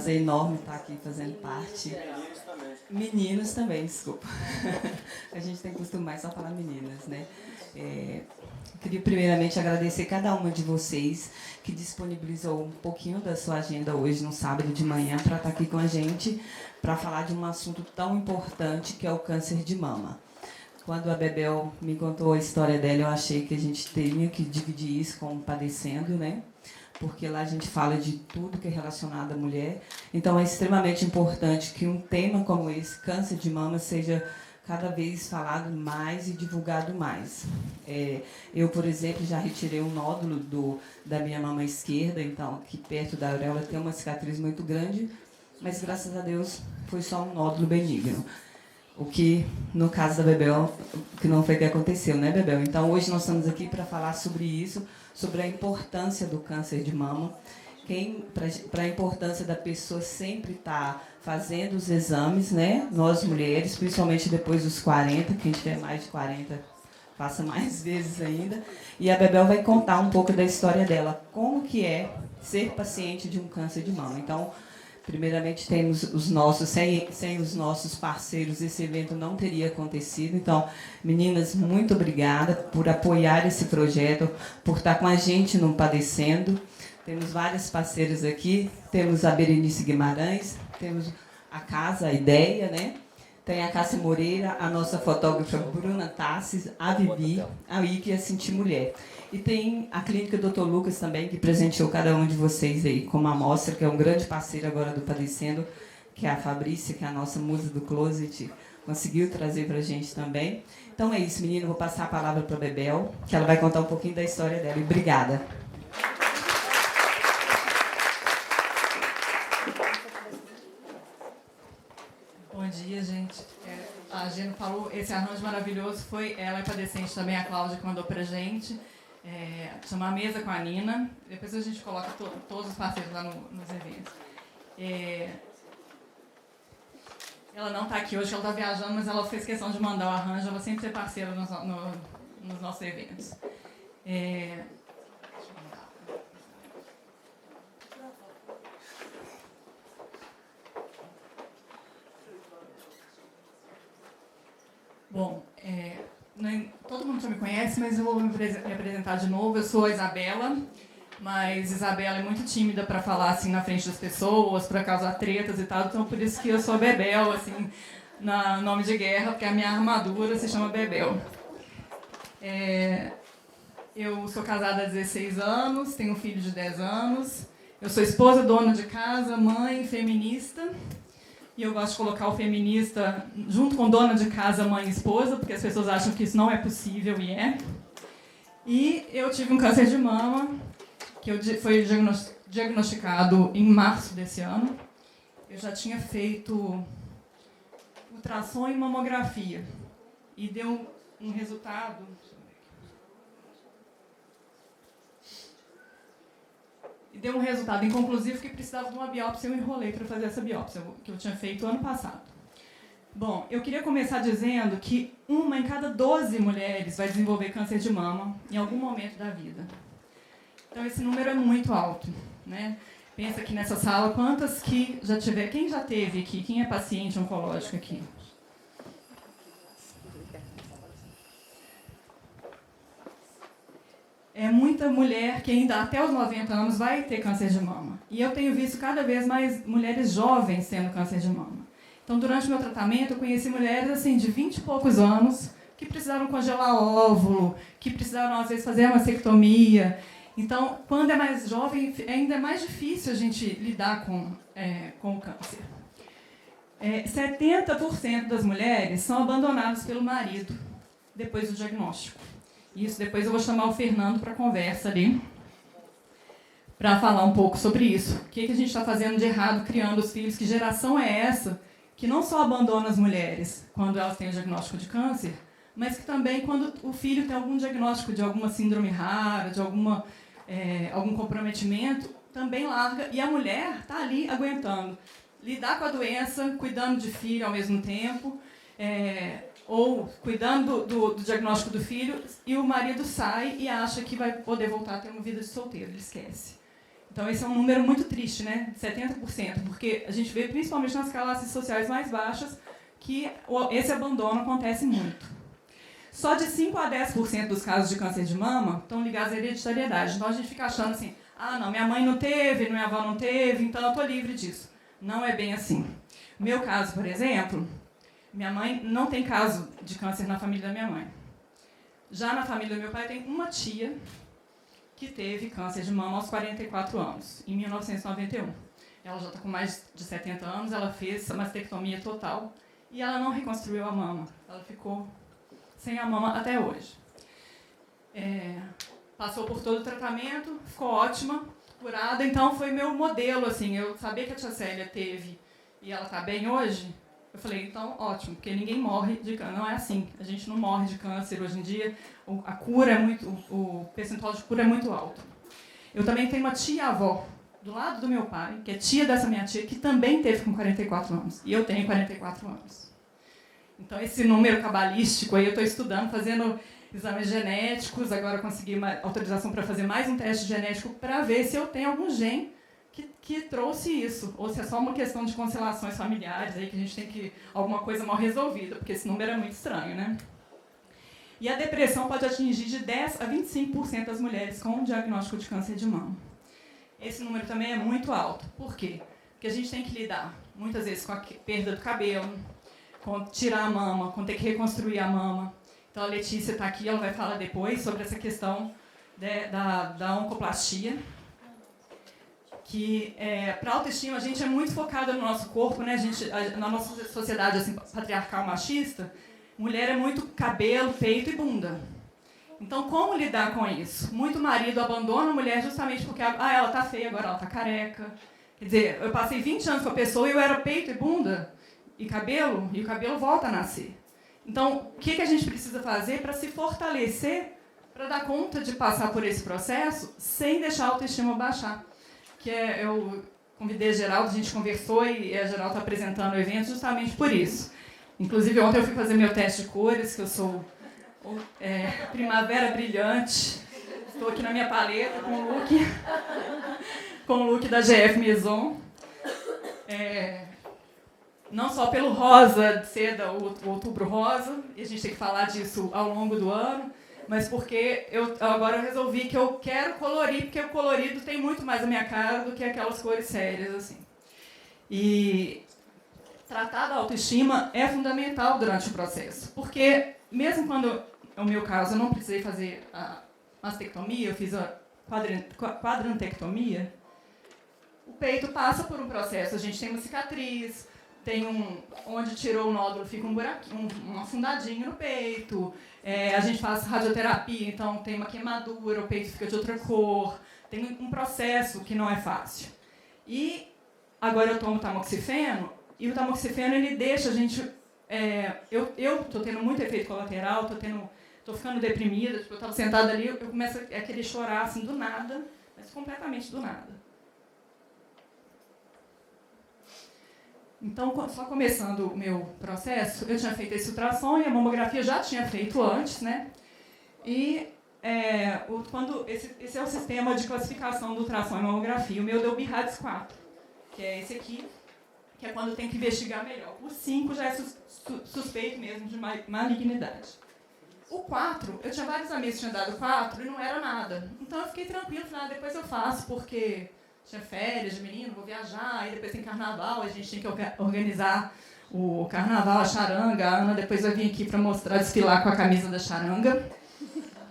prazer enorme estar aqui fazendo parte. Meninos também, desculpa. A gente tem costume mais só falar meninas, né? Queria primeiramente agradecer cada uma de vocês que disponibilizou um pouquinho da sua agenda hoje, no sábado de manhã, para estar aqui com a gente, para falar de um assunto tão importante que é o câncer de mama. Quando a Bebel me contou a história dela, eu achei que a gente teria que dividir isso com o Padecendo, né? Porque lá a gente fala de tudo que é relacionado à mulher. Então é extremamente importante que um tema como esse, câncer de mama, seja cada vez falado mais e divulgado mais. Eu, por exemplo, já retirei um nódulo da minha mama esquerda, então aqui perto da auréola tem uma cicatriz muito grande, mas graças a Deus foi só um nódulo benigno. O que, no caso da Bebel, que não foi o que aconteceu, né, Bebel? Então, hoje nós estamos aqui para falar sobre isso, sobre a importância do câncer de mama, para a importância da pessoa sempre estar fazendo os exames, né? Nós mulheres, principalmente depois dos 40, quem tiver mais de 40 passa mais vezes ainda. E a Bebel vai contar um pouco da história dela, como que é ser paciente de um câncer de mama. Então, primeiramente, temos os nossos, sem os nossos parceiros, esse evento não teria acontecido. Então, meninas, muito obrigada por apoiar esse projeto, por estar com a gente no Padecendo. Temos várias parceiras aqui, temos a Berenice Guimarães, temos a Casa, a Ideia, né? Tem a Cássia Moreira, a nossa fotógrafa Bruna Tassis, a Vivi, a Ike e a Sentir Mulher. E tem a Clínica Dr. Lucas também, que presenteou cada um de vocês aí com uma amostra, que é um grande parceiro agora do Padecendo, que é a Fabrícia, que é a nossa musa do closet, conseguiu trazer para a gente também. Então é isso, menino, vou passar a palavra para a Bebel, que ela vai contar um pouquinho da história dela. E obrigada. Bom dia, gente. A Geno falou, esse arranjo maravilhoso foi ela e Padecente também, a Cláudia, que mandou pra gente. Chamar a mesa com a Nina. Depois a gente coloca todos os parceiros lá nos eventos. Ela não está aqui hoje, ela está viajando, mas ela fez questão de mandar o arranjo. Ela sempre é parceira nos nossos eventos. Bom, todo mundo já me conhece, mas eu vou me apresentar de novo. Eu sou a Isabela, mas Isabela é muito tímida para falar assim na frente das pessoas, para causar tretas e tal, então por isso que eu sou Bebel, assim, nome de guerra, porque a minha armadura se chama Bebel. Eu sou casada há 16 anos, tenho um filho de 10 anos, eu sou esposa, dona de casa, mãe, feminista. E eu gosto de colocar o feminista junto com dona de casa, mãe e esposa, porque as pessoas acham que isso não é possível e é. E eu tive um câncer de mama, que foi diagnosticado em março desse ano. Eu já tinha feito ultrassom e mamografia. E deu um resultado... Deu um resultado inconclusivo que precisava de uma biópsia. Eu enrolei para fazer essa biópsia, que eu tinha feito ano passado. Bom, eu queria começar dizendo que 1 em cada 12 mulheres vai desenvolver câncer de mama em algum momento da vida. Então, esse número é muito alto, né? Pensa aqui nessa sala, quantas que já tiver... Quem já teve aqui? Quem é paciente oncológico aqui? É muita mulher que ainda até os 90 anos vai ter câncer de mama. E eu tenho visto cada vez mais mulheres jovens tendo câncer de mama. Então, durante o meu tratamento, eu conheci mulheres assim, de 20 e poucos anos que precisaram congelar óvulo, que precisaram, às vezes, fazer a mastectomia. Então, quando é mais jovem, ainda é mais difícil a gente lidar com o câncer. 70% das mulheres são abandonadas pelo marido depois do diagnóstico. Isso, depois eu vou chamar o Fernando para a conversa ali, para falar um pouco sobre isso. O que a gente está fazendo de errado criando os filhos? Que geração é essa que não só abandona as mulheres quando elas têm o diagnóstico de câncer, mas que também quando o filho tem algum diagnóstico de alguma síndrome rara, de algum comprometimento, também larga. E a mulher está ali aguentando. Lidar com a doença, cuidando de filho ao mesmo tempo, ou cuidando do diagnóstico do filho, e o marido sai e acha que vai poder voltar a ter uma vida de solteiro, ele esquece. Então, esse é um número muito triste, né? 70%, porque a gente vê, principalmente nas classes sociais mais baixas, que esse abandono acontece muito. Só de 5 a 10% dos casos de câncer de mama estão ligados à hereditariedade. Então, a gente fica achando assim, ah, não, minha mãe não teve, minha avó não teve, então eu estou livre disso. Não é bem assim. No meu caso, por exemplo, minha mãe não tem caso de câncer na família da minha mãe. Já na família do meu pai, tem uma tia que teve câncer de mama aos 44 anos, em 1991. Ela já está com mais de 70 anos, ela fez mastectomia total e ela não reconstruiu a mama. Ela ficou sem a mama até hoje. Passou por todo o tratamento, ficou ótima, curada, então foi meu modelo, assim, eu sabia que a tia Célia teve e ela está bem hoje, eu falei, então, ótimo, porque ninguém morre de câncer, não é assim, a gente não morre de câncer hoje em dia, a cura é muito, o percentual de cura é muito alto. Eu também tenho uma tia-avó, do lado do meu pai, que é tia dessa minha tia, que também teve com 44 anos, e eu tenho 44 anos. Então, esse número cabalístico, aí eu estou estudando, fazendo exames genéticos, agora consegui uma autorização para fazer mais um teste genético para ver se eu tenho algum gene que trouxe isso, ou se é só uma questão de constelações familiares, aí que a gente tem que alguma coisa mal resolvida, porque esse número é muito estranho, né? E a depressão pode atingir de 10 a 25% das mulheres com diagnóstico de câncer de mama. Esse número também é muito alto. Por quê? Porque a gente tem que lidar, muitas vezes, com a perda do cabelo, com tirar a mama, com ter que reconstruir a mama. Então, a Letícia está aqui, ela vai falar depois sobre essa questão da oncoplastia, que para a autoestima a gente é muito focada no nosso corpo, né? Na nossa sociedade assim, patriarcal machista, mulher é muito cabelo, peito e bunda. Então, como lidar com isso? Muito marido abandona a mulher justamente porque ela está feia, agora ela está careca. Quer dizer, eu passei 20 anos com a pessoa e eu era peito e bunda e o cabelo volta a nascer. Então, o que a gente precisa fazer para se fortalecer, para dar conta de passar por esse processo sem deixar a autoestima baixar? Eu convidei a Geraldo, a gente conversou e a Geraldo está apresentando o evento justamente por isso. Inclusive, ontem eu fui fazer meu teste de cores, que eu sou primavera brilhante. Estou aqui na minha paleta com o look da GF Maison. Não só pelo rosa de seda, o outubro rosa, e a gente tem que falar disso ao longo do ano, mas porque agora eu resolvi que eu quero colorir, porque o colorido tem muito mais a minha cara do que aquelas cores sérias, assim. E tratar da autoestima é fundamental durante o processo, porque mesmo quando, no meu caso, eu não precisei fazer a mastectomia, eu fiz a quadrantectomia, o peito passa por um processo, a gente tem uma cicatriz, onde tirou o nódulo fica um buraquinho, um afundadinho no peito, a gente faz radioterapia, então tem uma queimadura, o peito fica de outra cor, tem um processo que não é fácil. E agora eu tomo tamoxifeno, e o tamoxifeno ele deixa a gente... eu estou tendo muito efeito colateral, estou ficando deprimida, eu estava sentada ali, eu começo a querer chorar assim, do nada, mas completamente do nada. Então, só começando o meu processo, eu tinha feito esse ultrassom e a mamografia já tinha feito antes, né? E esse é o sistema de classificação do ultrassom e mamografia. O meu deu BIRADS 4, que é esse aqui, que é quando tem que investigar melhor. O 5 já é suspeito mesmo de malignidade. O 4, eu tinha vários amigos que tinham dado 4 e não era nada. Então, eu fiquei tranquila, falei, depois eu faço, porque... tinha férias de menino, vou viajar, aí depois tem carnaval, a gente tem que organizar o carnaval, a charanga. A Ana depois vai vir aqui para mostrar, desfilar com a camisa da charanga,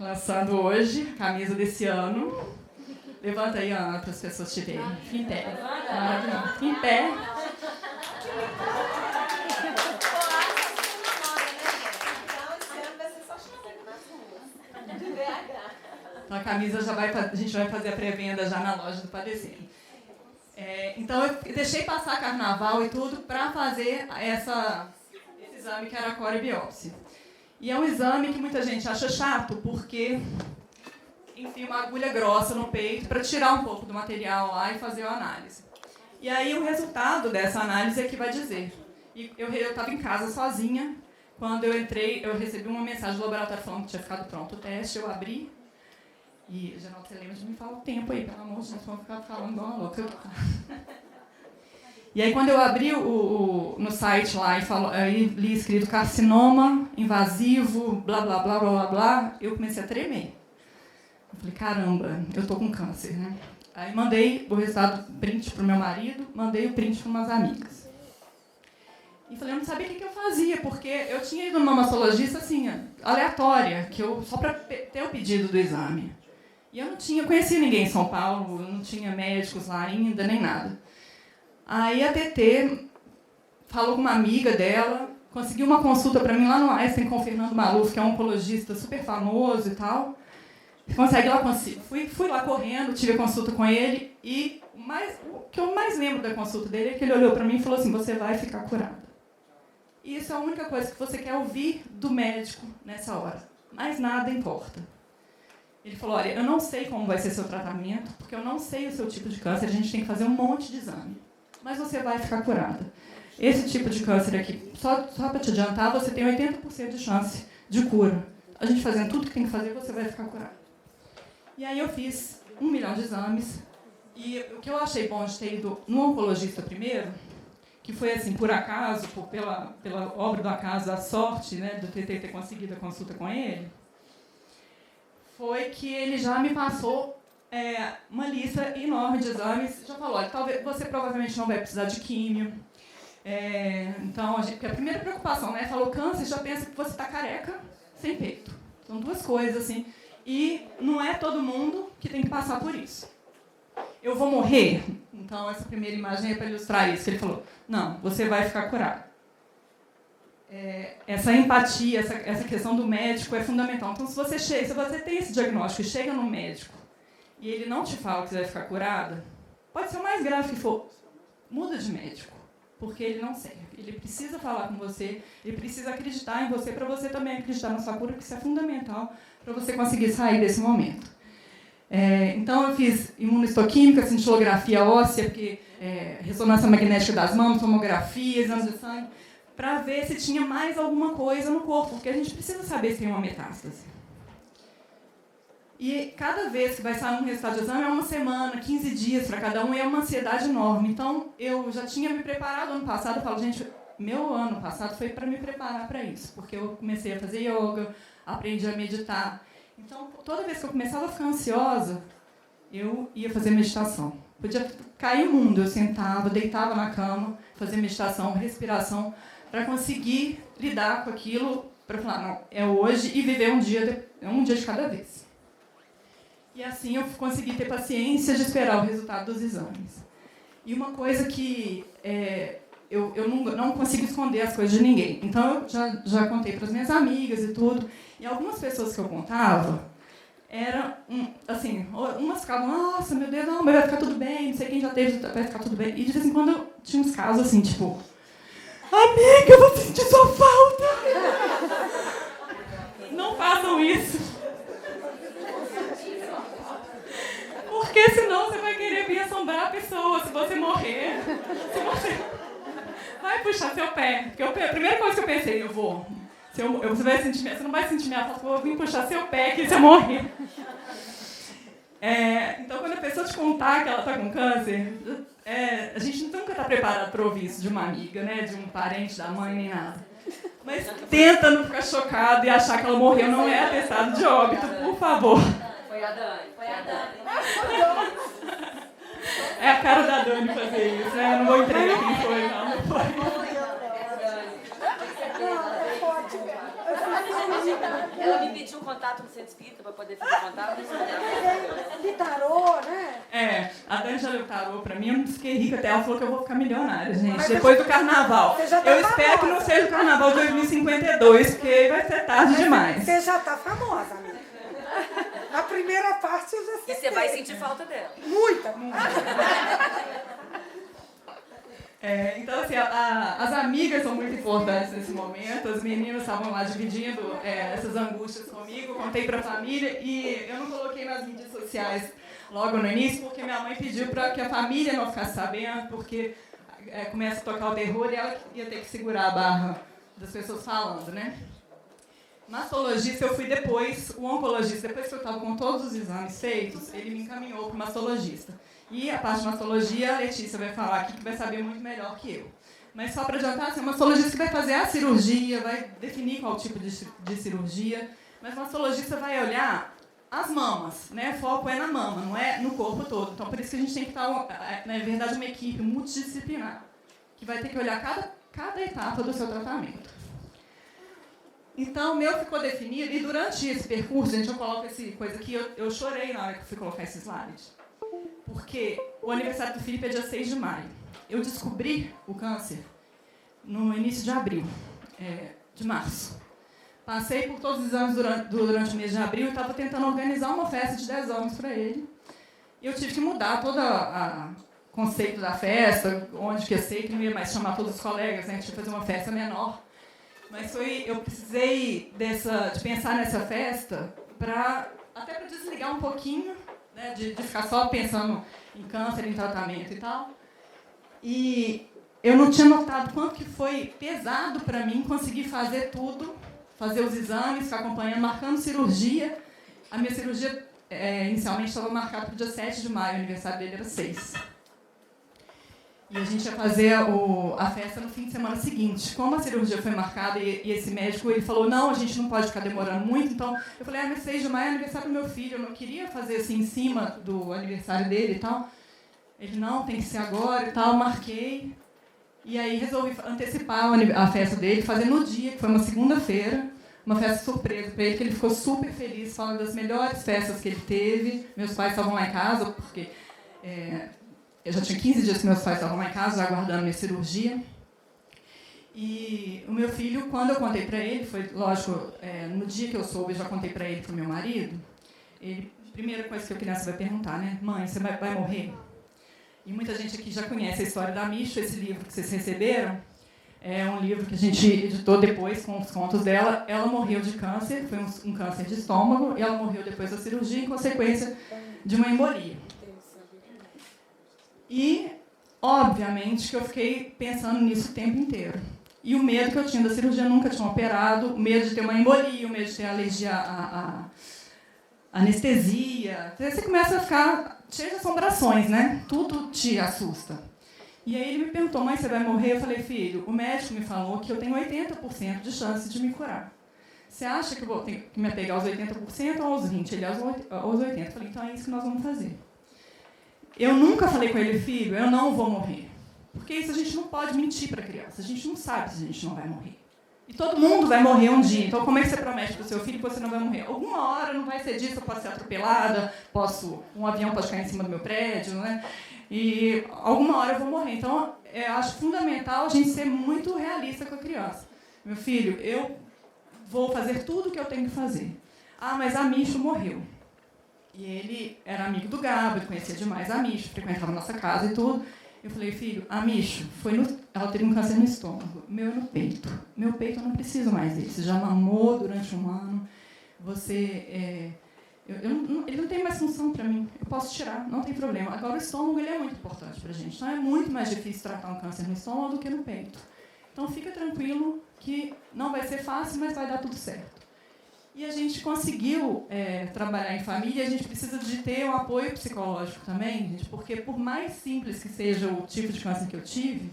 lançando hoje, a camisa desse ano. Levanta aí, Ana, para as pessoas te verem. Fica em pé. Maravilhoso. Em pé. Então, a camisa a gente vai fazer a pré-venda já na loja do Padecendo. Então, eu deixei passar carnaval e tudo para fazer esse exame que era a corebiópsia. E é um exame que muita gente acha chato, porque enfia uma agulha grossa no peito para tirar um pouco do material lá e fazer a análise. E aí, o resultado dessa análise é que vai dizer. E eu estava em casa sozinha. Quando eu entrei, eu recebi uma mensagem do laboratório falando que tinha ficado pronto o teste, eu abri. E, Geraldo, você lembra de me falar o tempo aí, pelo amor de Deus, vamos ficar falando igual uma louca. E aí, quando eu abri no site lá aí li escrito carcinoma invasivo, blá, blá, blá, blá, blá, blá, eu comecei a tremer. Eu falei, caramba, eu tô com câncer, né? Aí mandei o resultado print pro meu marido, mandei o print para umas amigas. E falei, eu não sabia o que eu fazia, porque eu tinha ido numa mastologista, assim, aleatória, só para ter o pedido do exame. E eu não conhecia ninguém em São Paulo, não tinha médicos lá ainda, nem nada. Aí a TT falou com uma amiga dela, conseguiu uma consulta para mim lá no Einstein com o Fernando Maluf, que é um oncologista super famoso e tal. Consegue lá, fui lá correndo, tive a consulta com ele, e o que eu mais lembro da consulta dele é que ele olhou para mim e falou assim, você vai ficar curada. E isso é a única coisa que você quer ouvir do médico nessa hora. Mais nada importa. Ele falou, olha, eu não sei como vai ser seu tratamento, porque eu não sei o seu tipo de câncer, a gente tem que fazer um monte de exame. Mas você vai ficar curada. Esse tipo de câncer aqui, só para te adiantar, você tem 80% de chance de cura. A gente fazendo tudo que tem que fazer, você vai ficar curada. E aí eu fiz 1 milhão de exames, e o que eu achei bom de ter ido no oncologista primeiro, que foi assim, por acaso, pela obra do acaso, a sorte, né, do TT ter conseguido a consulta com ele, foi que ele já me passou uma lista enorme de exames, já falou, olha, você provavelmente não vai precisar de químio. Então, porque a primeira preocupação, né, falou câncer, já pensa que você está careca, sem peito. São duas coisas, assim, e não é todo mundo que tem que passar por isso. Eu vou morrer? Então, essa primeira imagem é para ilustrar isso, que ele falou, não, você vai ficar curado. Essa empatia, essa questão do médico é fundamental. Então, se você tem esse diagnóstico e chega no médico e ele não te fala que você vai ficar curada, pode ser o mais grave que for, muda de médico, porque ele não serve. Ele precisa falar com você, ele precisa acreditar em você para você também acreditar na sua cura, porque isso é fundamental para você conseguir sair desse momento. Então, eu fiz imunohistoquímica, cintilografia óssea, ressonância magnética das mãos, tomografia, exames de sangue, para ver se tinha mais alguma coisa no corpo, porque a gente precisa saber se tem uma metástase. E cada vez que vai sair um resultado de exame é uma semana, 15 dias para cada um, e é uma ansiedade enorme. Então, eu já tinha me preparado ano passado, eu falo, gente, meu ano passado foi para me preparar para isso, porque eu comecei a fazer yoga, aprendi a meditar. Então, toda vez que eu começava a ficar ansiosa, eu ia fazer meditação. Podia cair o mundo, eu sentava, deitava na cama, fazia meditação, respiração, para conseguir lidar com aquilo, para falar, não, é hoje, e viver um dia de cada vez. E assim eu consegui ter paciência de esperar o resultado dos exames. E uma coisa que eu não consigo esconder as coisas de ninguém. Então, eu já contei para as minhas amigas e tudo. E algumas pessoas que eu contava, assim, umas ficavam, nossa, meu Deus, não, mas vai ficar tudo bem, não sei quem já teve, vai ficar tudo bem. E de vez em quando eu tinha uns casos assim, tipo, amiga, eu vou sentir sua falta. Não façam isso. Porque senão você vai querer vir assombrar a pessoa se você morrer. Se você vai puxar seu pé. Porque a primeira coisa que eu pensei, você não vai sentir minha falta, eu vou vir puxar seu pé que você morrer. Então, quando a pessoa te contar que ela está com câncer, a gente nunca está preparado para ouvir isso de uma amiga, né, de um parente, da mãe, nem nada. Mas tenta não ficar chocado e achar que ela morreu, não é atestado de óbito, por favor. Foi a Dani. É a cara da Dani fazer isso, né? Eu não vou entregar quem foi, não foi. Ela me pediu contato no centro espírita para poder fazer contato. De tarô, né? A Dani já leu tarô pra mim, eu fiquei rica até, ela falou que eu vou ficar milionária, gente, depois do carnaval. Eu espero que não seja o carnaval de 2052, porque aí vai ser tarde demais. Você já tá famosa, amiga. A primeira parte eu já sei. E você vai sentir falta dela. Muita. Então, assim, as amigas são muito importantes nesse momento. As meninas estavam lá dividindo essas angústias comigo. Contei para a família e eu não coloquei nas mídias sociais logo no início, porque minha mãe pediu para que a família não ficasse sabendo, porque começa a tocar o terror e ela ia ter que segurar a barra das pessoas falando, né? Mastologista eu fui depois, o oncologista, depois que eu estava com todos os exames feitos, ele me encaminhou para o mastologista. E a parte de mastologia, a Letícia vai falar aqui, que vai saber muito melhor que eu. Mas só para adiantar, assim, o mastologista que vai fazer a cirurgia, vai definir qual tipo de cirurgia, mas o mastologista vai olhar as mamas, né? O foco é na mama, não é no corpo todo. Então, por isso que a gente tem que estar, na verdade, uma equipe multidisciplinar, que vai ter que olhar cada etapa do seu tratamento. Então, o meu ficou definido, e durante esse percurso, gente, eu coloco essa coisa aqui, eu chorei na hora que eu fui colocar esse slide, porque o aniversário do Felipe é dia 6 de maio. Eu descobri o câncer no início de abril, de março. Passei por todos os exames durante o mês de abril e estava tentando organizar uma festa de 10 anos para ele. E eu tive que mudar todo o conceito da festa, onde que eu sei que não ia mais chamar todos os colegas, né? Tive que fazer uma festa menor. Mas eu precisei de pensar nessa festa até para desligar um pouquinho, né, de ficar só pensando em câncer, em tratamento e tal. E eu não tinha notado quanto que foi pesado para mim conseguir fazer tudo, fazer os exames, ficar acompanhando, marcando cirurgia. A minha cirurgia inicialmente estava marcada para o dia 7 de maio, o aniversário dele era 6. E a gente ia fazer a festa no fim de semana seguinte. Como a cirurgia foi marcada e esse médico ele falou, não, a gente não pode ficar demorando muito, então eu falei, mas 6 de maio é aniversário do meu filho, eu não queria fazer assim em cima do aniversário dele e tal. Ele, não, tem que ser agora e tal, marquei. E aí resolvi antecipar a festa dele, fazer no dia, que foi uma segunda-feira, uma festa surpresa para ele, que ele ficou super feliz, falando das melhores festas que ele teve. Meus pais estavam lá em casa, porque eu já tinha 15 dias que meus pais estavam lá em casa, aguardando minha cirurgia. E o meu filho, quando eu contei para ele, foi, lógico, no dia que eu soube, eu já contei para ele, para o meu marido, a primeira coisa que a criança vai perguntar, né? Mãe, você vai morrer? E muita gente aqui já conhece a história da Micho, esse livro que vocês receberam. É um livro que a gente editou depois com os contos dela. Ela morreu de câncer, foi um câncer de estômago, e ela morreu depois da cirurgia em consequência de uma embolia. E, obviamente, que eu fiquei pensando nisso o tempo inteiro. E o medo que eu tinha da cirurgia, nunca tinha operado, o medo de ter uma embolia, o medo de ter alergia à anestesia. Você começa a ficar cheio de assombrações, né? Tudo te assusta. E aí ele me perguntou, mãe, você vai morrer? Eu falei, filho, o médico me falou que eu tenho 80% de chance de me curar. Você acha que eu vou ter que me apegar aos 80% ou aos 20%? Ele aos 80%. Eu falei, então é isso que nós vamos fazer. Eu nunca falei com ele, filho, eu não vou morrer. Porque isso a gente não pode mentir para a criança. A gente não sabe se a gente não vai morrer. E todo mundo vai morrer um dia. Então, como é que você promete para o seu filho que você não vai morrer? Alguma hora não vai ser disso, eu posso ser atropelada, um avião pode cair em cima do meu prédio, né? E alguma hora eu vou morrer. Então, eu acho fundamental a gente ser muito realista com a criança. Meu filho, eu vou fazer tudo o que eu tenho que fazer. Ah, mas a Micho morreu. E ele era amigo do Gabo, ele conhecia demais a Micho, frequentava a nossa casa e tudo. Eu falei, filho, a Micho, ela teve um câncer no estômago, meu no peito. Meu peito eu não preciso mais dele. Você já mamou durante um ano, ele não tem mais função para mim, eu posso tirar, não tem problema. Agora, o estômago ele é muito importante para a gente, então é muito mais difícil tratar um câncer no estômago do que no peito. Então, fica tranquilo que não vai ser fácil, mas vai dar tudo certo. E a gente conseguiu trabalhar em família, a gente precisa de ter um apoio psicológico também, gente, porque por mais simples que seja o tipo de câncer que eu tive,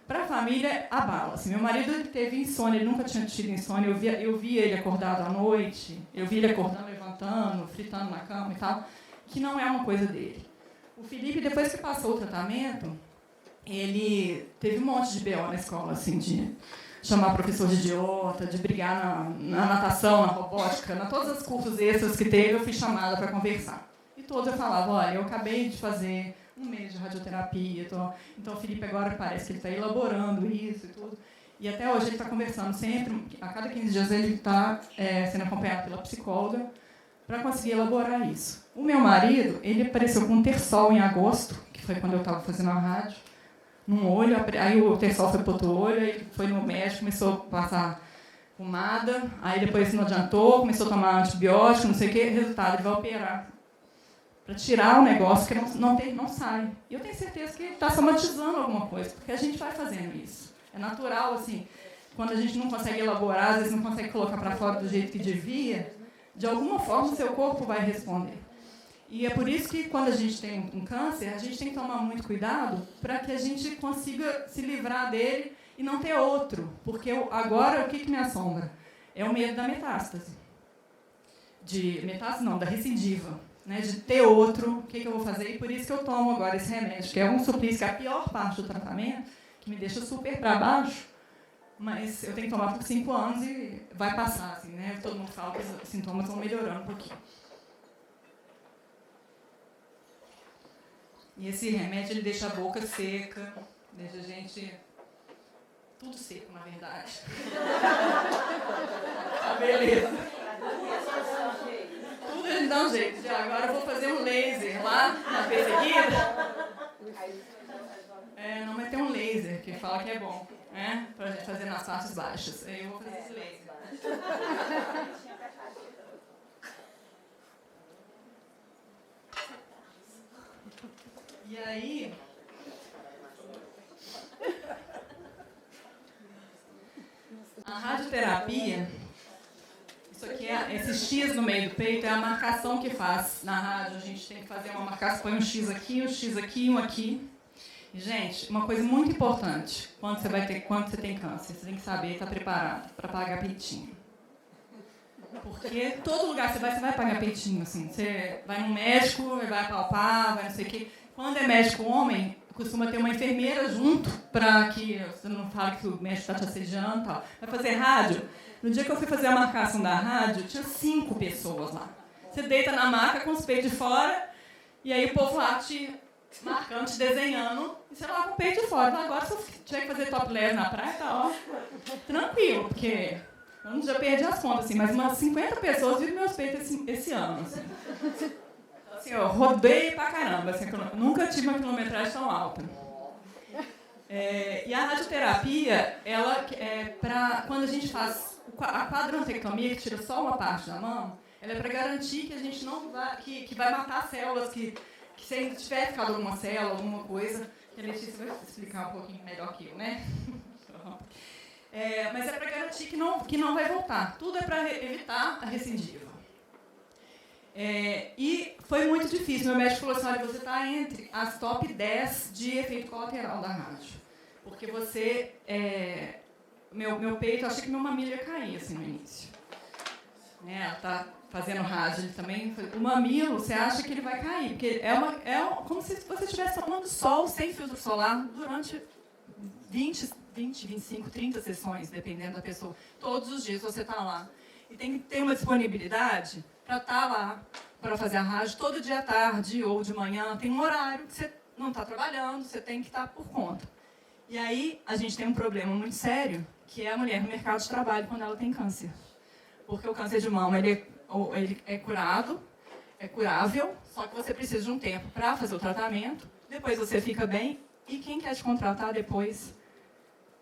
para a família abala. Assim, meu marido ele teve insônia, ele nunca tinha tido insônia, eu via ele acordado à noite, eu via ele acordando, levantando, fritando na cama e tal, que não é uma coisa dele. O Felipe, depois que passou o tratamento, ele teve um monte de BO na escola, assim, de chamar professor de idiota, de brigar na natação, na robótica, todos os cursos extras que teve, eu fui chamada para conversar. E todos eu falava, olha, eu acabei de fazer um mês de radioterapia, então o Felipe agora parece que ele está elaborando isso e tudo. E até hoje ele está conversando sempre, a cada 15 dias ele está sendo acompanhado pela psicóloga para conseguir elaborar isso. O meu marido, ele apareceu com um terçol em agosto, que foi quando eu estava fazendo a rádio, num olho, aí o terçol foi para o outro olho, aí ele foi no médico, começou a passar pomada, aí depois não adiantou, começou a tomar antibiótico, não sei o quê, resultado, ele vai operar para tirar o negócio que não sai. E eu tenho certeza que ele está somatizando alguma coisa, porque a gente vai fazendo isso. É natural, assim, quando a gente não consegue elaborar, às vezes não consegue colocar para fora do jeito que devia, de alguma forma o seu corpo vai responder. E é por isso que, quando a gente tem um câncer, a gente tem que tomar muito cuidado para que a gente consiga se livrar dele e não ter outro. Porque agora, o que me assombra? É o medo da metástase. Da recidiva. Né? De ter outro, o que eu vou fazer? E por isso que eu tomo agora esse remédio, que é um suplício, que é a pior parte do tratamento, que me deixa super para baixo, mas eu tenho que tomar por 5 anos e vai passar. Assim, né? Todo mundo fala que os sintomas vão melhorando um pouquinho. E esse remédio ele deixa a boca seca, deixa a gente tudo seco, na verdade. Tá, beleza. Tudo ele dá um jeito. Agora eu vou fazer um laser lá na perseguida. Não, mas tem um laser que fala que é bom, né? Pra gente fazer nas partes baixas. Aí eu vou fazer esse laser. E aí, a radioterapia, isso aqui esse X no meio do peito é a marcação que faz na rádio. A gente tem que fazer uma marcação, põe um X aqui, um aqui. E, gente, uma coisa muito importante, quando você tem câncer, você tem que saber estar preparado para pagar peitinho. Porque todo lugar você vai pagar peitinho, assim. Você vai no médico, vai apalpar, vai não sei o quê. Quando é médico homem, costuma ter uma enfermeira junto para que você não fale que o médico está te assediando e tal. Vai fazer rádio. No dia que eu fui fazer a marcação da rádio, tinha 5 pessoas lá. Você deita na maca com os peitos de fora, e aí o povo lá te marcando, te desenhando, e você lá com o peito de fora. Então, agora, se eu tiver que fazer topless na praia, tá ó, tranquilo, porque eu já perdi as contas, assim, mas umas 50 pessoas viram meus peitos esse ano. Assim. Assim, eu rodei pra caramba, assim, eu nunca tive uma quilometragem tão alta. E a radioterapia, ela é para quando a gente faz a quadrantectomia, que tira só uma parte da mão, ela é para garantir que a gente não vai, que vai matar células, que se tiver ficado alguma célula, alguma coisa, que a Letícia vai explicar um pouquinho melhor que eu, né? Mas é para garantir que não vai voltar. Tudo é para evitar a recidiva. E foi muito difícil. Meu médico falou assim, olha, você está entre as top 10 de efeito colateral da rádio. Porque você... meu peito, eu achei que meu mamilo ia cair assim, no início. Ela está fazendo rádio, ele também... O mamilo, você acha que ele vai cair. Porque como se você estivesse tomando sol sem filtro solar durante 20, 25, 30 sessões, dependendo da pessoa. Todos os dias você está lá. E tem que ter uma disponibilidade para estar lá, para fazer a rádio, todo dia à tarde ou de manhã. Tem um horário que você não está trabalhando, você tem que estar por conta. E aí a gente tem um problema muito sério, que é a mulher no mercado de trabalho quando ela tem câncer. Porque o câncer de mama ele é curado, é curável, só que você precisa de um tempo para fazer o tratamento, depois você fica bem, e quem quer te contratar depois,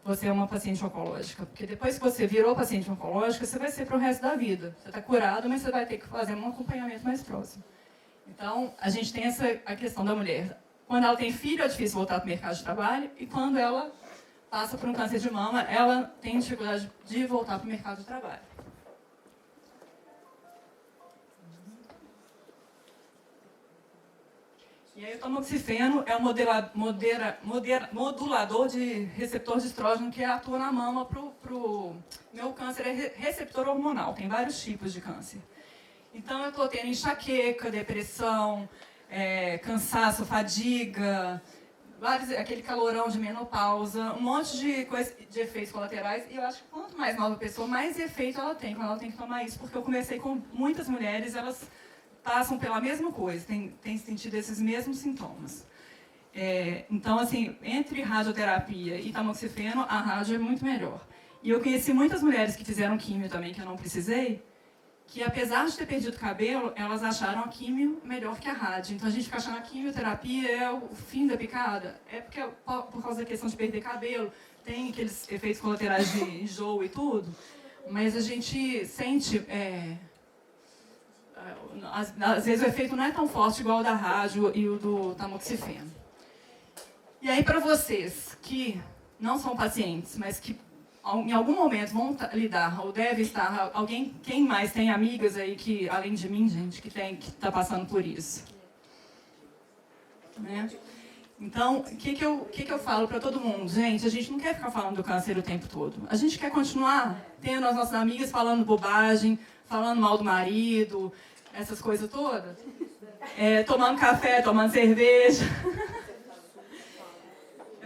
você é uma paciente oncológica. Porque depois que você virou paciente oncológica, você vai ser para o resto da vida. Você está curado, mas você vai ter que fazer um acompanhamento mais próximo. Então, a gente tem a questão da mulher. Quando ela tem filho, é difícil voltar para o mercado de trabalho, e quando ela passa por um câncer de mama, ela tem dificuldade de voltar para o mercado de trabalho. E aí o tamoxifeno é um modulador de receptor de estrógeno que atua na mama pro meu câncer é receptor hormonal, tem vários tipos de câncer. Então eu estou tendo enxaqueca, depressão, cansaço, fadiga, aquele calorão de menopausa, um monte de efeitos colaterais. E eu acho que quanto mais nova a pessoa, mais efeito ela tem quando ela tem que tomar isso, porque eu comecei com muitas mulheres, elas passam pela mesma coisa, têm sentido esses mesmos sintomas. Então, assim, entre radioterapia e tamoxifeno, a rádio é muito melhor. E eu conheci muitas mulheres que fizeram químio também, que eu não precisei, que apesar de ter perdido cabelo, elas acharam a químio melhor que a rádio. Então, a gente fica achando que a quimioterapia é o fim da picada. É porque, por causa da questão de perder cabelo, tem aqueles efeitos colaterais de enjoo e tudo, mas a gente sente... às vezes o efeito não é tão forte igual o da rádio e o do tamoxifeno. E aí, para vocês que não são pacientes, mas que em algum momento vão lidar, ou deve estar, quem mais tem amigas aí que, além de mim, gente, que está passando por isso? Né? Então, o que eu falo para todo mundo? Gente, a gente não quer ficar falando do câncer o tempo todo. A gente quer continuar tendo as nossas amigas falando bobagem, falando mal do marido, essas coisas todas. Tomando café, tomando cerveja.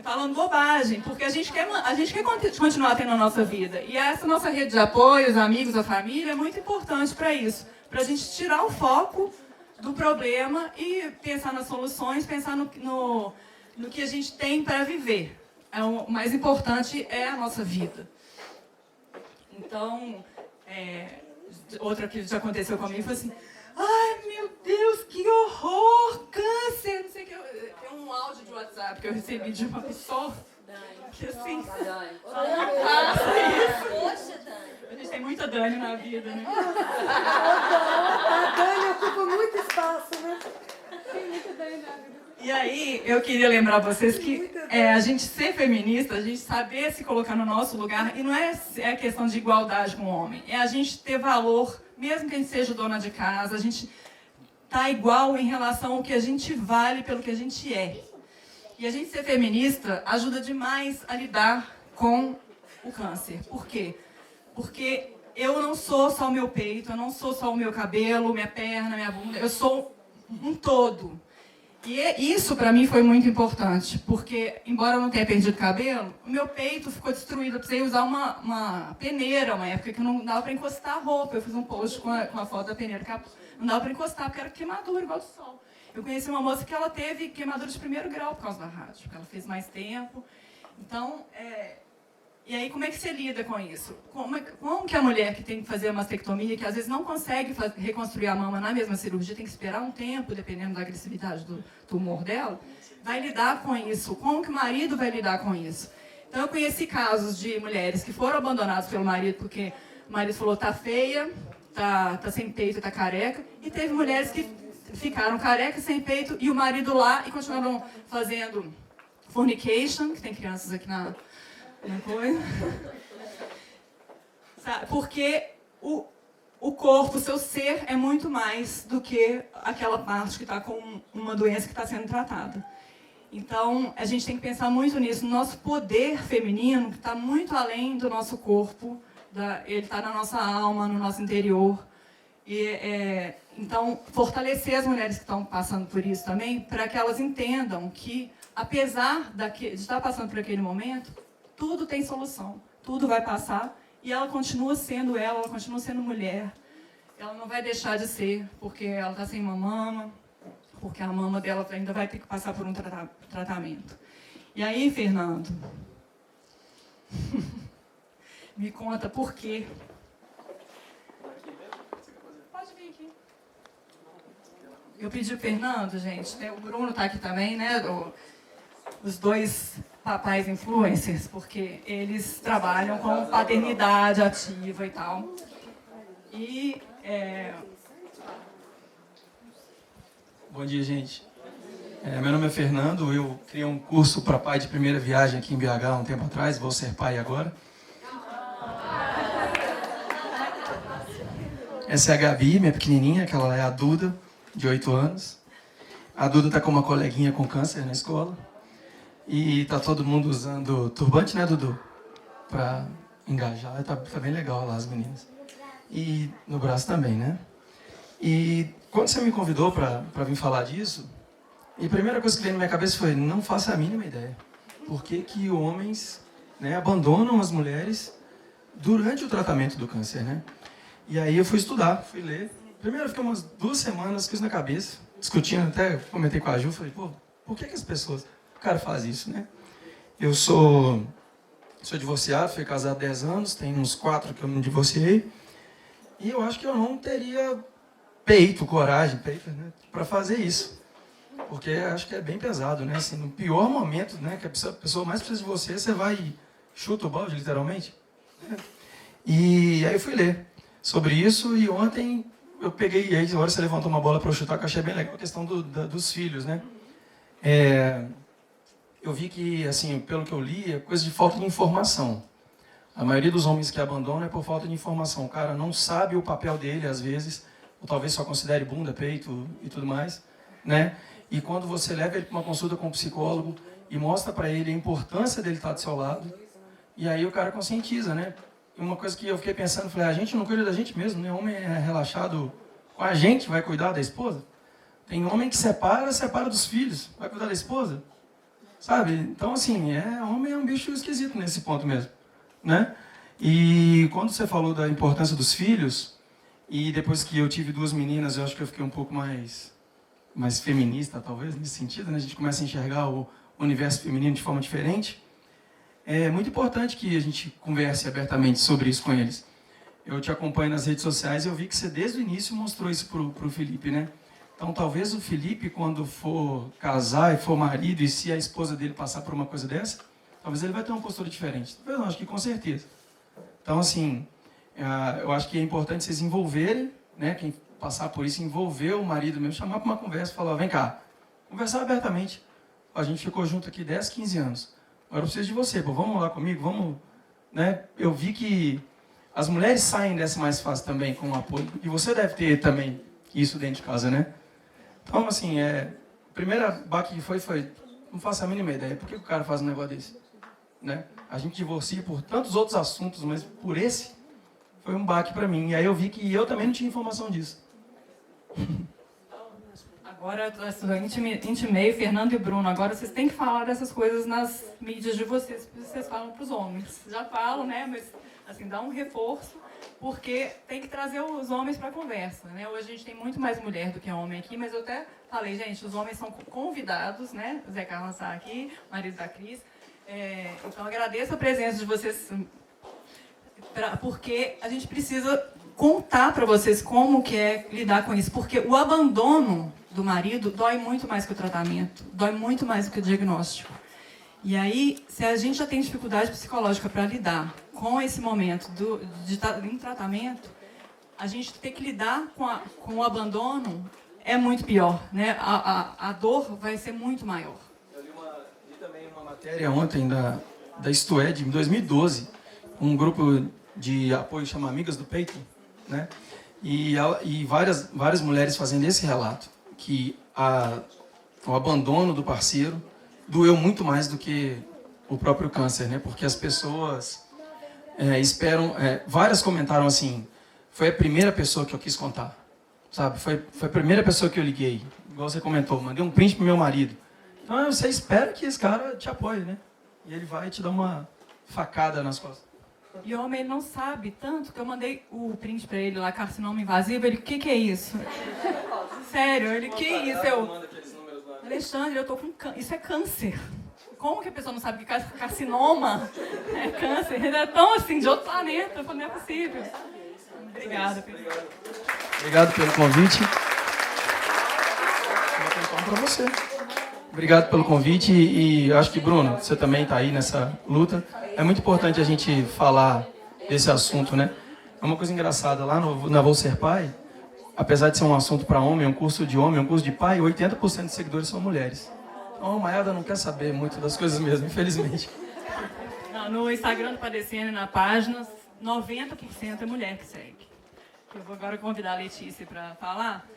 Falando bobagem, porque a gente quer continuar tendo a nossa vida. E essa nossa rede de apoio, os amigos, a família, é muito importante para isso. Para a gente tirar o foco do problema e pensar nas soluções, pensar no que a gente tem para viver. O mais importante é a nossa vida. Então, outra que já aconteceu comigo foi assim: ai, meu Deus, que horror, câncer, não sei o que. Tem um áudio de WhatsApp que eu recebi de uma pessoa que assim, não faça isso. Poxa, Dani. A gente tem muita Dani na vida, né? A Dani ocupa muito espaço, né? Tem muita Dani na vida. E aí, eu queria lembrar vocês que a gente ser feminista, a gente saber se colocar no nosso lugar, e não é questão de igualdade com o homem, é a gente ter valor, mesmo que a gente seja dona de casa, a gente tá igual em relação ao que a gente vale pelo que a gente é. E a gente ser feminista ajuda demais a lidar com o câncer. Por quê? Porque eu não sou só o meu peito, eu não sou só o meu cabelo, minha perna, minha bunda, eu sou um todo. E isso para mim foi muito importante, porque embora eu não tenha perdido cabelo, o meu peito ficou destruído. Eu precisei usar uma peneira, uma época que não dava para encostar a roupa. Eu fiz um post com a foto da peneira, que não dava para encostar, porque era queimadura, igual do sol. Eu conheci uma moça que ela teve queimadura de 1º grau por causa da rádio, porque ela fez mais tempo. Então, e aí como é que você lida com isso? Como que a mulher que tem que fazer a mastectomia, que às vezes não consegue reconstruir a mama na mesma cirurgia, tem que esperar um tempo, dependendo da agressividade do tumor dela, vai lidar com isso? Como que o marido vai lidar com isso? Então eu conheci casos de mulheres que foram abandonadas pelo marido porque o marido falou: tá feia, tá sem peito, tá careca, e teve mulheres que ficaram carecas, sem peito, e o marido lá, e continuaram fazendo fornication, que tem crianças aqui na coisa. Porque o corpo, o seu ser, é muito mais do que aquela parte que está com uma doença que está sendo tratada. Então, a gente tem que pensar muito nisso, no nosso poder feminino, que está muito além do nosso corpo, ele está na nossa alma, no nosso interior. Então, fortalecer as mulheres que estão passando por isso também, para que elas entendam que, apesar de estar passando por aquele momento, tudo tem solução, tudo vai passar, e ela continua sendo ela continua sendo mulher. Ela não vai deixar de ser, porque ela está sem uma mama, porque a mama dela ainda vai ter que passar por um tratamento. E aí, Fernando, me conta por quê. Pode vir aqui. Eu pedi o Fernando, gente, o Bruno está aqui também, né? Os dois papais influencers, porque eles trabalham com paternidade ativa e tal. E Bom dia, gente. Meu nome é Fernando, eu criei um curso para pai de primeira viagem aqui em BH há um tempo atrás, vou ser pai agora. Essa é a Gabi, minha pequenininha, que ela é a Duda, de 8 anos. A Duda está com uma coleguinha com câncer na escola. E tá todo mundo usando turbante, né, Dudu? Pra engajar. Tá bem legal lá, as meninas. E no braço também, né? E quando você me convidou pra vir falar disso, a primeira coisa que veio na minha cabeça foi: não faço a mínima ideia. Por que que homens, né, abandonam as mulheres durante o tratamento do câncer, né? E aí eu fui estudar, fui ler. Primeiro eu fiquei umas 2 semanas com isso na cabeça, discutindo, até comentei com a Ju, falei: pô, por que as pessoas... O cara faz isso, né? Eu sou divorciado, fui casado há 10 anos, tem uns 4 que eu me divorciei. E eu acho que eu não teria coragem, né, para fazer isso. Porque acho que é bem pesado, né? Assim, no pior momento, né, que a pessoa mais precisa de você, você vai e chuta o balde, literalmente. E aí eu fui ler sobre isso, e ontem eu peguei, e aí agora você levantou uma bola para eu chutar, que eu achei bem legal a questão dos filhos, né? Eu vi que, assim, pelo que eu li, é coisa de falta de informação. A maioria dos homens que abandonam é por falta de informação. O cara não sabe o papel dele, às vezes, ou talvez só considere bunda, peito e tudo mais, né? E quando você leva ele para uma consulta com um psicólogo e mostra para ele a importância dele estar do seu lado, e aí o cara conscientiza, né? E uma coisa que eu fiquei pensando, falei, a gente não cuida da gente mesmo, né? O homem é relaxado com a gente, vai cuidar da esposa. Tem homem que separa dos filhos, vai cuidar da esposa. Sabe? Então, assim, homem é um bicho esquisito nesse ponto mesmo, né? E quando você falou da importância dos filhos, e depois que eu tive 2 meninas, eu acho que eu fiquei um pouco mais feminista, talvez, nesse sentido, né? A gente começa a enxergar o universo feminino de forma diferente. É muito importante que a gente converse abertamente sobre isso com eles. Eu te acompanho nas redes sociais e eu vi que você, desde o início, mostrou isso pro Felipe, né? Então, talvez o Felipe, quando for casar e for marido, e se a esposa dele passar por uma coisa dessa, talvez ele vai ter uma postura diferente. Talvez não, acho que com certeza. Então, assim, eu acho que é importante vocês envolverem, né? Quem passar por isso, envolver o marido mesmo, chamar para uma conversa e falar, vem cá, conversar abertamente. A gente ficou junto aqui 10, 15 anos. Agora eu preciso de você, pô, vamos lá comigo, vamos... Né? Eu vi que as mulheres saem dessa mais fácil também com o apoio, e você deve ter também isso dentro de casa, né? Então, assim, a primeira baque que foi, não faço a mínima ideia. Por que o cara faz um negócio desse? Né? A gente divorcia por tantos outros assuntos, mas por esse, foi um baque para mim. E aí eu vi que eu também não tinha informação disso. Agora, eu intimei o Fernando e o Bruno. Agora vocês têm que falar dessas coisas nas mídias de vocês, porque vocês falam para os homens. Já falam, né? Mas, assim, dá um reforço, porque tem que trazer os homens para a conversa, né? Hoje a gente tem muito mais mulher do que homem aqui, mas eu até falei, gente, os homens são convidados, né? O Zé Carlos está aqui, o marido da Cris. Então, agradeço a presença de vocês, porque a gente precisa contar para vocês como que é lidar com isso, porque o abandono do marido dói muito mais que o tratamento, dói muito mais do que o diagnóstico. E aí, se a gente já tem dificuldade psicológica para lidar com esse momento de estar em tratamento, a gente ter que lidar com o abandono é muito pior, né? A dor vai ser muito maior. Eu li também uma matéria ontem da Isto É, de 2012, um grupo de apoio chama Amigas do Peito, né? E várias mulheres fazendo esse relato, que o abandono do parceiro doeu muito mais do que o próprio câncer, né? Porque as pessoas esperam... várias comentaram assim, foi a primeira pessoa que eu quis contar, sabe? Foi a primeira pessoa que eu liguei, igual você comentou, mandei um print pro meu marido. Então você espera que esse cara te apoie, né? E ele vai te dar uma facada nas costas. E o homem não sabe tanto que eu mandei o print pra ele lá, carcinoma invasivo, ele, o que é isso? Sério, ele, que é isso? Alexandre, eu tô com câncer. Isso é câncer. Como que a pessoa não sabe que carcinoma é câncer? Ele é tão assim, de outro planeta. Eu falei, não é possível. Obrigada, Pedro. Obrigado pelo convite. Vou contar para você. Obrigado pelo convite e acho que, Bruno, você também está aí nessa luta. É muito importante a gente falar desse assunto, né? É uma coisa engraçada, lá na Vou Ser Pai, apesar de ser um assunto para homem, um curso de pai, 80% de seguidores são mulheres. Então a Maiada não quer saber muito das coisas mesmo, infelizmente. No Instagram do Padecendo, na página, 90% é mulher que segue. Eu vou agora convidar a Letícia para falar.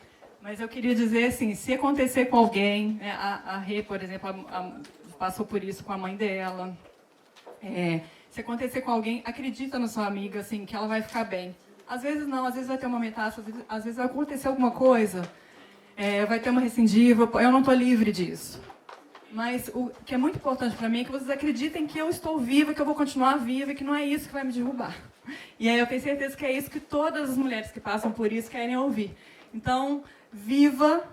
Mas eu queria dizer assim, se acontecer com alguém, né, a Rê, por exemplo, passou por isso com a mãe dela. Se acontecer com alguém, acredita na sua amiga, assim, que ela vai ficar bem. Às vezes não, às vezes vai ter uma metástase, às vezes vai acontecer alguma coisa, vai ter uma recidiva, eu não estou livre disso. Mas o que é muito importante para mim é que vocês acreditem que eu estou viva, que eu vou continuar viva e que não é isso que vai me derrubar. E aí eu tenho certeza que é isso que todas as mulheres que passam por isso querem ouvir. Então, viva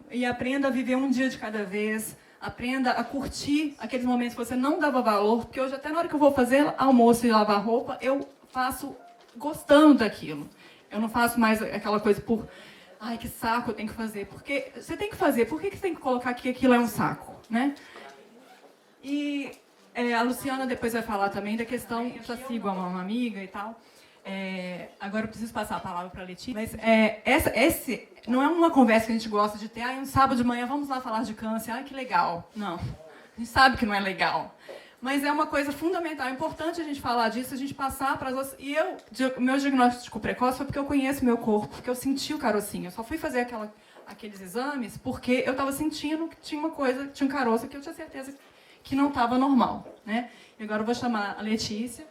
e aprenda a viver um dia de cada vez, aprenda a curtir aqueles momentos que você não dava valor, porque hoje até na hora que eu vou fazer almoço e lavar roupa, eu faço gostando daquilo. Eu não faço mais aquela coisa por, ai, que saco eu tenho que fazer. Porque você tem que fazer, por que você tem que colocar que aquilo é um saco, né? E a Luciana depois vai falar também da questão, eu já sigo uma amiga e tal. Agora eu preciso passar a palavra para a Letícia. Mas esse não é uma conversa que a gente gosta de ter. Um sábado de manhã, vamos lá falar de câncer. Ai, que legal. Não, a gente sabe que não é legal. Mas é uma coisa fundamental, é importante a gente falar disso, a gente passar para as outras... E meu diagnóstico precoce foi porque eu conheço meu corpo, porque eu senti o carocinho. Eu só fui fazer aqueles exames porque eu estava sentindo que tinha uma coisa, tinha um caroço que eu tinha certeza que não estava normal, né? E agora eu vou chamar a Letícia.